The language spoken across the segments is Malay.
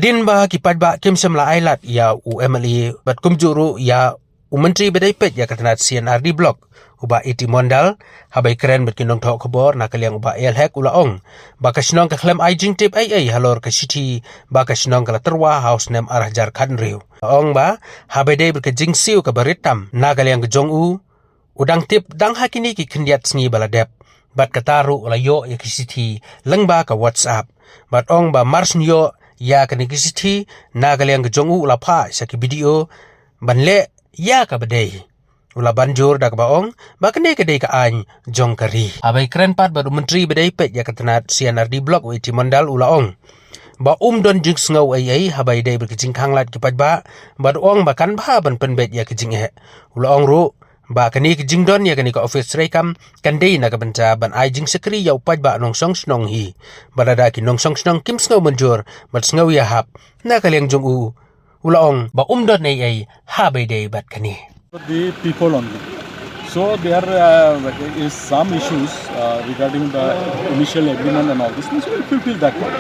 Adin ba kipat ba kim semla ailat ya UMLE bat kumjuru ya Menteri Bedai Pet ya katanat CNRD blok uba iti mondal habai keren bet kinong thok khobor na kaliang uba elhek ulaong ba kasnong ka klem aijing tip ai halor ka city ba kasnong ka terwa house nem arah Jharkhand riu ong ba habai dei ber ka jingsiu ka baritam na kaliang ka jong u udang tip dang hakini ki khendiat sngi baladep bat kataru ulayo ya ki city lengba ka WhatsApp bat ong ba mars nyo ya ka nikisiti na kaliang ka jong u ulapa sa ki video banle ya ka badai ula banjur dak baong bakne kedai ka an jong kari abai keren pat baru menteri bedai pet ya katanat CNRD blok iti mondal ulaong ba don jing ngau ai habai dai berkecing khanglat kipat ba ong bakan ba ban penbet ya kejing ulaong ru ba kani kejing don ya kani ka office rekam kandai na ka banta ban ai jing sekri ya upat ba nong song snong hi barada ki nong song snong kim ngau manjur bat ngau ya hap na kaliang jong u ulaong ba don ai habai dai bat kani the people only. So there is some issues regarding the initial agreement and all this. So we fulfill that one.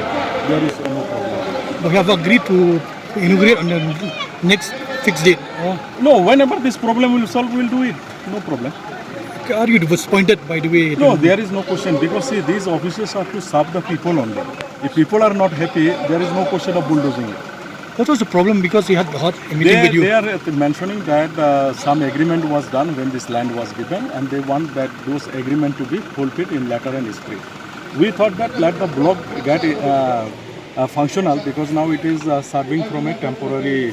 There is no problem. But we have agreed to inaugurate on the next fixed date. No, whenever this problem will solve, we will do it. No problem. Are you disappointed by the way? No, there is no question because see, these offices are to serve the people only. If people are not happy, there is no question of bulldozing it. What was the problem? Because we had a meeting with you. They are mentioning that some agreement was done when this land was given, and they want that those agreement to be fulfilled in letter and spirit. We thought that let the block get functional because now it is serving from a temporary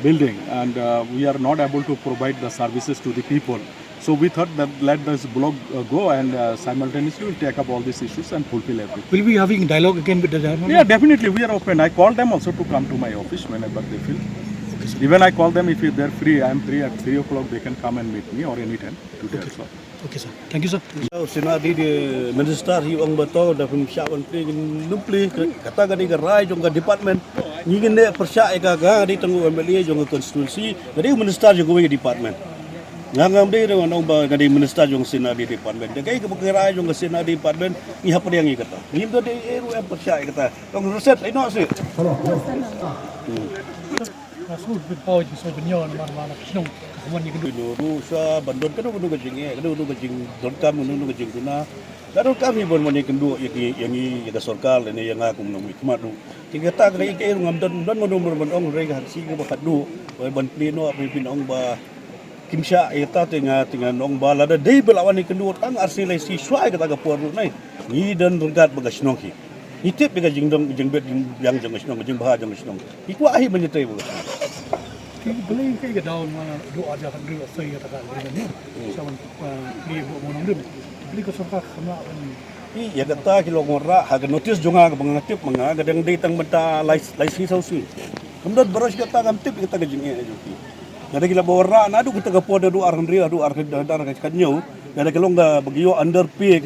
building, and we are not able to provide the services to the people. So we thought that let this block go and simultaneously we'll take up all these issues and fulfill everything. Will we be having dialogue again with the Dharma? Yeah, definitely we are open. I call them also to come to my office whenever they feel. Okay, even I call them if they're free. I am free at 3 o'clock. They can come and meet me or anytime today also. Okay, sir. Thank you, sir. Senadi di minister hiung betul dah persiapan numpli kata gadi gerai jongga department ngingin dek persia ega di tenggu MLA jongga konstitusi jadi minister juga di department ngangam deh dengan orang gadi minister jong senadi department jadi kegerai jongga senadi department ni apa yang kata ni tu di eru persia kata tong reset ino sih Rasul berpau di sobenyon mana kisnong kawan ni kedua rusa bandon kedua kejing dorkam kedua kejing tuna Kalau kami pun mana kendua yang ini sorkal ini yang aku menunggu kemadu. Tiga tak lagi ke ngam dan menunggu menong rega haksi ke bakadu. Ban pleno pemimpin ong ba kimsya eta tengah ong ba lada dei belawan ni kendua tang arsi lai siswa kata ke poru nai. Ni dan regat bagas nongki. Itip bega jingdong jingbet yang jang snong jing bah jang snong. Iku ahi menyetai bu. Boleh ke daun mana doa ajakan dulu saya kata ni. Sama ni monong dulu. Beli ko sangka kena ni. Ya kata kilo ngora haga notis jonga bangatip mga gadang datang benta license sausi. Kemudian beras kata kamtip kita gejinge ajuki. Ada gila bawra na adu kita gapo adu arhan ria adu arhan dar kanyo. Ada kalau enggak begiyo underpay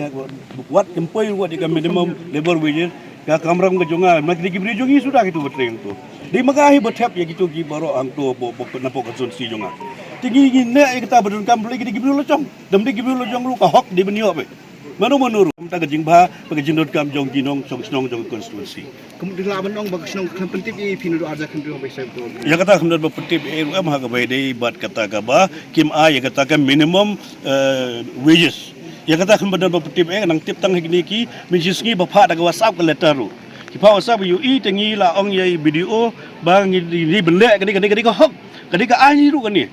buat employee buat di minimum labor wages ka kamram ke jonga mak di gibri jongi sudah gitu betreng tu. Di magahi betap ya gitu gi baro ang tu na po konsulsi jonga. Tinggi gini kita berdun kam lagi di gibri locong. Dem di gibri locong lu ka hok di benio be. Manu menurut kita gejing bah gejing dot kam jong ginong song snong jong konstitusi. Kemudian laban ong bag snong penting i pinu do aja kan do be sai to. Ya kata kemudian berpetip RUM ha gabai dei bat kata gaba kim a ya kata kan minimum wages. Ya kata kemudian berpetip nang tip tang higni ki minjisngi bapa da WhatsApp ke letter ru. Ki pa WhatsApp yu i tengi la ong ye video bang ni benda kadi ka hok kadi ka ani ru kan ni.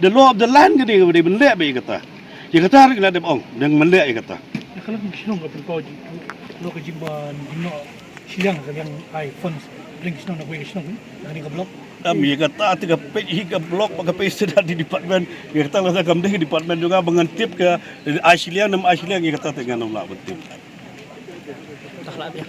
The law of the land kadi benda be kata. Ya kata hari kena dem ong deng mende ya kata. Kalau kisnong ka berpau di lo ka jimban dino silang ka yang iPhone link kisnong na kuwi kisnong ni ka blog. Ya kata tiga page hingga blog pakai page di department. Ya kata lah kam di department juga mengantip ke Asilian nam Asilian ya kata tengah nom lah betul. Tak lah dia.